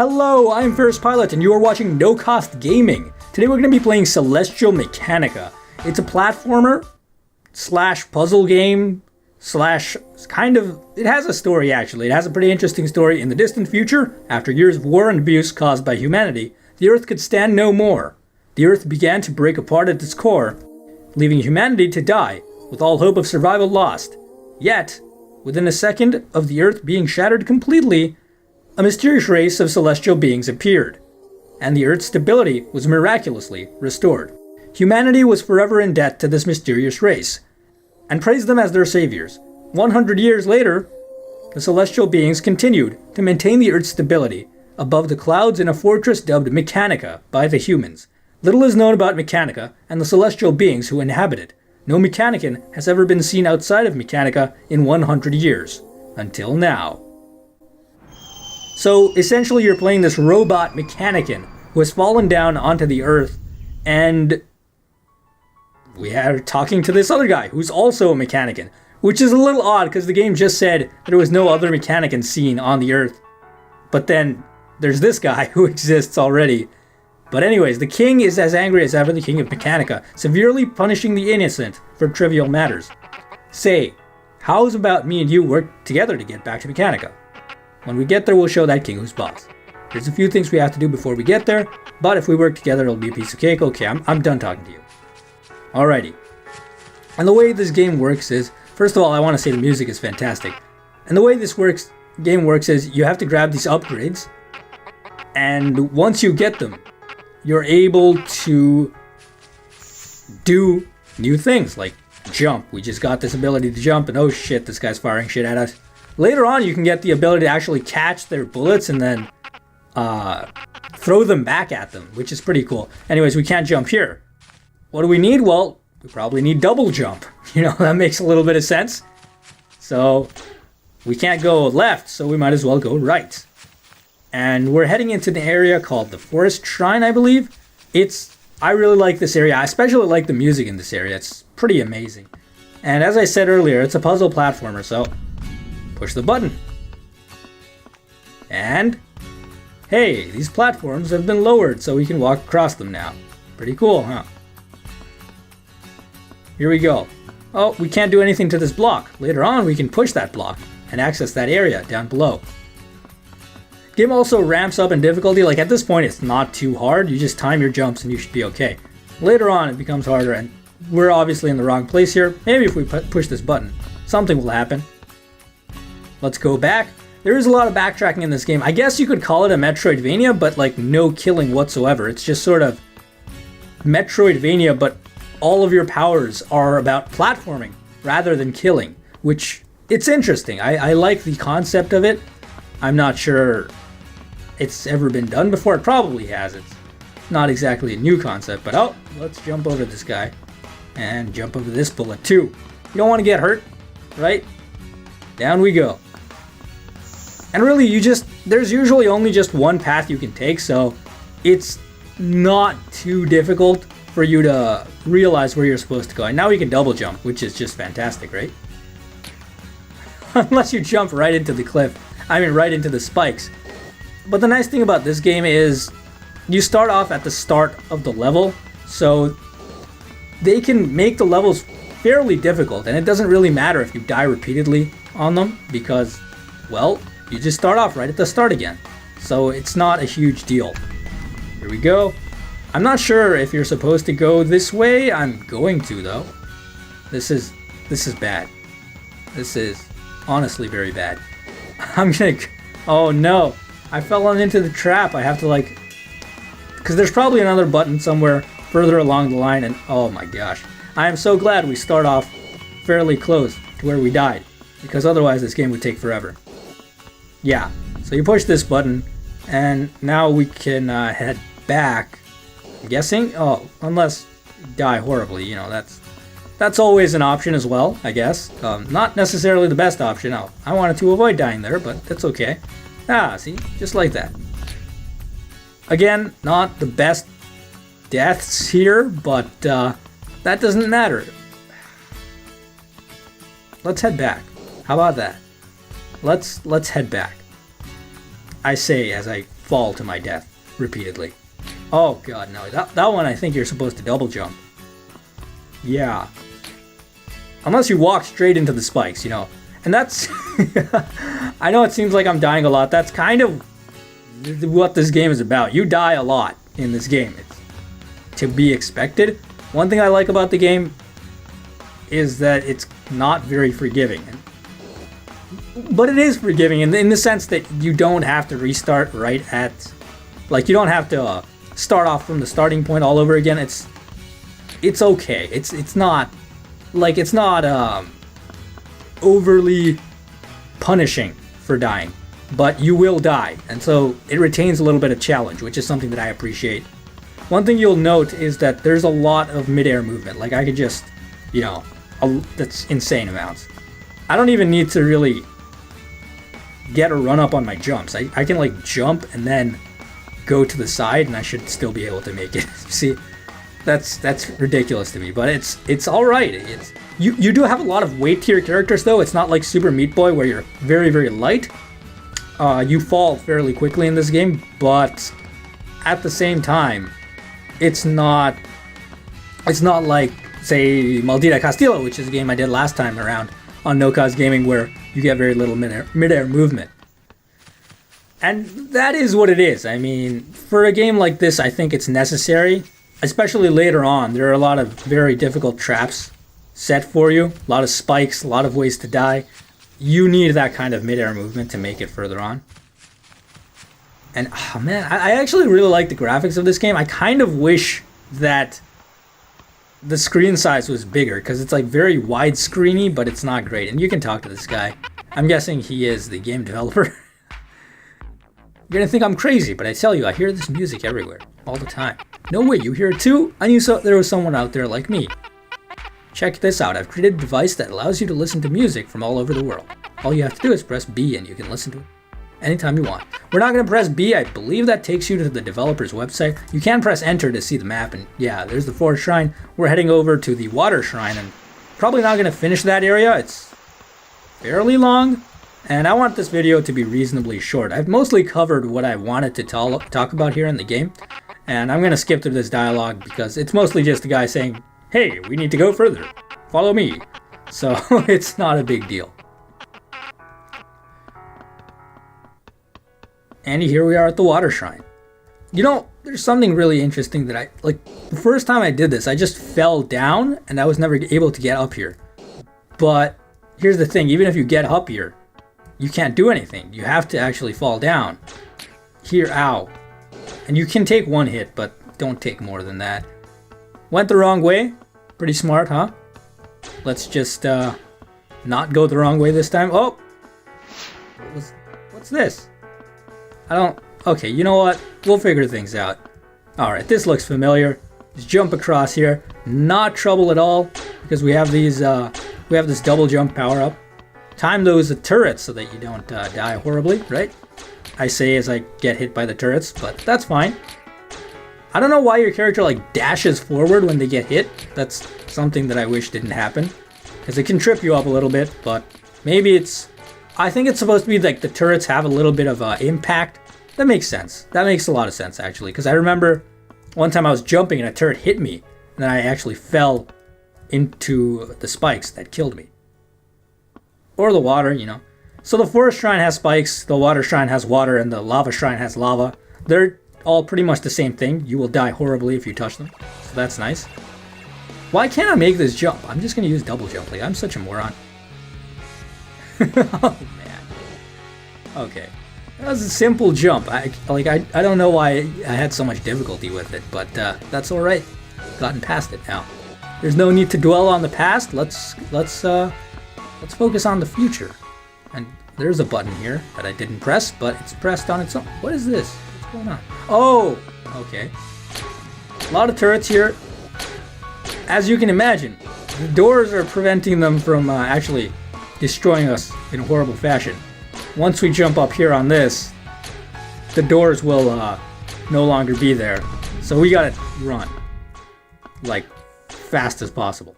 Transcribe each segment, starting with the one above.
Hello, I'm FerrousPilot and you are watching No Cost Gaming. Today we're going to be playing Celestial Mechanica. It's a platformer slash puzzle game slash kind of... It has a story actually. It has a pretty interesting story. In the distant future, after years of war and abuse caused by humanity, the Earth could stand no more. The Earth began to break apart at its core, leaving humanity to die, with all hope of survival lost. Yet, within a second of the Earth being shattered completely, a mysterious race of celestial beings appeared, and the Earth's stability was miraculously restored. Humanity was forever in debt to this mysterious race, and praised them as their saviors. 100 years later, the celestial beings continued to maintain the Earth's stability above the clouds in a fortress dubbed Mechanica by the humans. Little is known about Mechanica and the celestial beings who inhabit it. No Mechanican has ever been seen outside of Mechanica in 100 years, until now. So essentially you're playing this robot Mechanican who has fallen down onto the Earth, and we are talking to this other guy who's also a Mechanican, which is a little odd because the game just said that there was no other Mechanican seen on the Earth. But then there's this guy who exists already. But anyways, the king is as angry as ever, the king of Mechanica, severely punishing the innocent for trivial matters. Say, how's about me and you work together to get back to Mechanica? When we get there, we'll show that king who's boss. There's a few things we have to do before we get there, but if we work together, it'll be a piece of cake. Okay, I'm done talking to you. Alrighty. And the way this game works is, first of all, I want to say the music is fantastic. And the way this game works is you have to grab these upgrades, and once you get them, you're able to do new things, like jump. We just got this ability to jump, and oh shit, this guy's firing shit at us. Later on, you can get the ability to actually catch their bullets and then throw them back at them, which is pretty cool. Anyways, we can't jump here. What do we need? Well, we probably need double jump. You know, that makes a little bit of sense. So we can't go left, so we might as well go right. And we're heading into the area called the Forest Shrine, I believe. I really like this area. I especially like the music in this area. It's pretty amazing. And as I said earlier, it's a puzzle platformer, so push the button. And hey, these platforms have been lowered so we can walk across them now. Pretty cool, huh? Here we go. Oh, we can't do anything to this block. Later on, we can push that block and access that area down below. Game also ramps up in difficulty. Like at this point, it's not too hard. You just time your jumps and you should be okay. Later on, it becomes harder, and we're obviously in the wrong place here. Maybe if we push this button, something will happen. Let's go back. There is a lot of backtracking in this game. I guess you could call it a Metroidvania, but like no killing whatsoever. It's just sort of Metroidvania, but all of your powers are about platforming rather than killing, which it's interesting. I like the concept of it. I'm not sure it's ever been done before. It probably has. It's not exactly a new concept, but oh, let's jump over this guy and jump over this bullet too. You don't want to get hurt, right? Down we go. And really, there's usually only just one path you can take, so it's not too difficult for you to realize where you're supposed to go. And now we can double jump, which is just fantastic, right? Unless you jump right into the cliff. Right into the spikes. But the nice thing about this game is you start off at the start of the level, so they can make the levels fairly difficult, and it doesn't really matter if you die repeatedly on them because, well, you just start off right at the start again. So it's not a huge deal. Here we go. I'm not sure if you're supposed to go this way. I'm going to, though. This is bad. This is honestly very bad. Oh no, I fell into the trap. I have to because there's probably another button somewhere further along the line, and oh my gosh. I am so glad we start off fairly close to where we died, because otherwise this game would take forever. Yeah, so you push this button, and now we can head back. I'm guessing? Oh, unless you die horribly, you know, that's always an option as well, I guess. Not necessarily the best option. I wanted to avoid dying there, but that's okay. Ah, see? Just like that. Again, not the best deaths here, but that doesn't matter. Let's head back. How about that? Let's head back. I say as I fall to my death repeatedly. Oh god, no. That one I think you're supposed to double jump. Yeah. Unless you walk straight into the spikes, you know. And that's... I know it seems like I'm dying a lot. That's kind of what this game is about. You die a lot in this game. It's to be expected. One thing I like about the game is that it's not very forgiving. But it is forgiving in the sense that you don't have to restart right at... Like, you don't have to start off from the starting point all over again. It's okay. It's not... Like, it's not overly punishing for dying. But you will die. And so it retains a little bit of challenge, which is something that I appreciate. One thing you'll note is that there's a lot of midair movement. Like, I could just, you know... that's insane amounts. I don't even need to really get a run up on my jumps. I can like jump and then go to the side and I should still be able to make it. See, that's ridiculous to me, but it's all right. You do have a lot of weight to your characters though. It's not like Super Meat Boy where you're very, very light. You fall fairly quickly in this game, but at the same time, it's not like, say, Maldita Castillo, which is a game I did last time around on No Cause Gaming, where you get very little midair movement. And that is what it is. I mean, for a game like this, I think it's necessary, especially later on. There are a lot of very difficult traps set for you, a lot of spikes, a lot of ways to die. You need that kind of midair movement to make it further on. And, oh man, I actually really like the graphics of this game. I kind of wish that the screen size was bigger, because it's like very widescreeny, but it's not great. And you can talk to this guy. I'm guessing he is the game developer. You're gonna think I'm crazy, but I tell you, I hear this music everywhere, all the time. No way, you hear it too? I knew there was someone out there like me. Check this out, I've created a device that allows you to listen to music from all over the world. All you have to do is press B and you can listen to it anytime you want. We're not going to press B. I believe that takes you to the developer's website. You can press enter to see the map, and yeah, there's the forest shrine. We're heading over to the water shrine, and probably not going to finish that area. It's fairly long, and I want this video to be reasonably short. I've mostly covered what I wanted to talk about here in the game, and I'm going to skip through this dialogue because it's mostly just a guy saying, hey, we need to go further. Follow me. So it's not a big deal. And here we are at the water shrine. You know, there's something really interesting that the first time I did this, I just fell down and I was never able to get up here. But here's the thing, even if you get up here, you can't do anything. You have to actually fall down. Here, ow. And you can take one hit, but don't take more than that. Went the wrong way. Pretty smart, huh? Let's just not go the wrong way this time. Oh! What's this? Okay, you know what? We'll figure things out. Alright, this looks familiar. Just jump across here. Not trouble at all, because we have these, we have this double jump power up. Time those turrets so that you don't die horribly, right? I say as I get hit by the turrets, but that's fine. I don't know why your character like dashes forward when they get hit. That's something that I wish didn't happen, because it can trip you up a little bit, but maybe I think it's supposed to be like the turrets have a little bit of impact. That makes sense. That makes a lot of sense, actually. Because I remember one time I was jumping and a turret hit me. And then I actually fell into the spikes that killed me. Or the water, you know. So the forest shrine has spikes, the water shrine has water, and the lava shrine has lava. They're all pretty much the same thing. You will die horribly if you touch them. So that's nice. Why can't I make this jump? I'm just going to use double jump. Like, I'm such a moron. Oh, man. Okay. That was a simple jump. I don't know why I had so much difficulty with it, but that's all right. Gotten past it now. There's no need to dwell on the past. Let's focus on the future. And there's a button here that I didn't press, but it's pressed on its own. What is this? What's going on? Oh, okay. A lot of turrets here. As you can imagine, the doors are preventing them from actually destroying us in a horrible fashion. Once we jump up here on this, the doors will no longer be there. So we gotta run like fast as possible.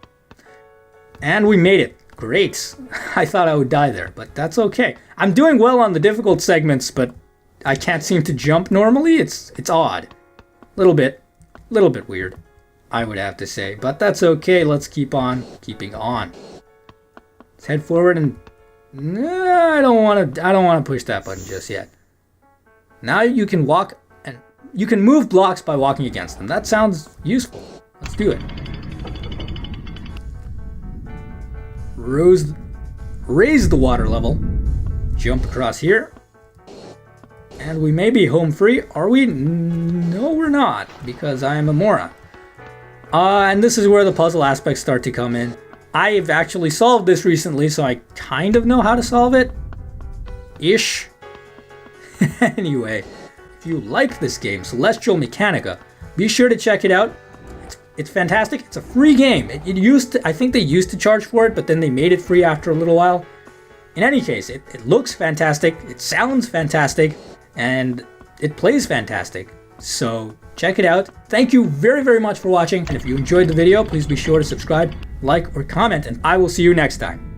And we made it. Great. I thought I would die there, but that's okay. I'm doing well on the difficult segments, but I can't seem to jump normally. It's odd. Little bit weird, I would have to say. But that's okay. Let's keep on keeping on. Let's head forward and I don't want to push that button just yet. Now you can walk and you can move blocks by walking against them. That sounds useful. Let's do it. Raise the water level. Jump across here. And we may be home free. Are we? No, we're not, because I am a moron. And this is where the puzzle aspects start to come in. I've actually solved this recently, so I kind of know how to solve it. Ish. Anyway, if you like this game, Celestial Mechanica, be sure to check it out. It's fantastic. It's a free game. I think they used to charge for it, but then they made it free after a little while. In any case, it looks fantastic, it sounds fantastic, and it plays fantastic. So check it out. Thank you very, very much for watching. And if you enjoyed the video, please be sure to subscribe, like, or comment, and I will see you next time.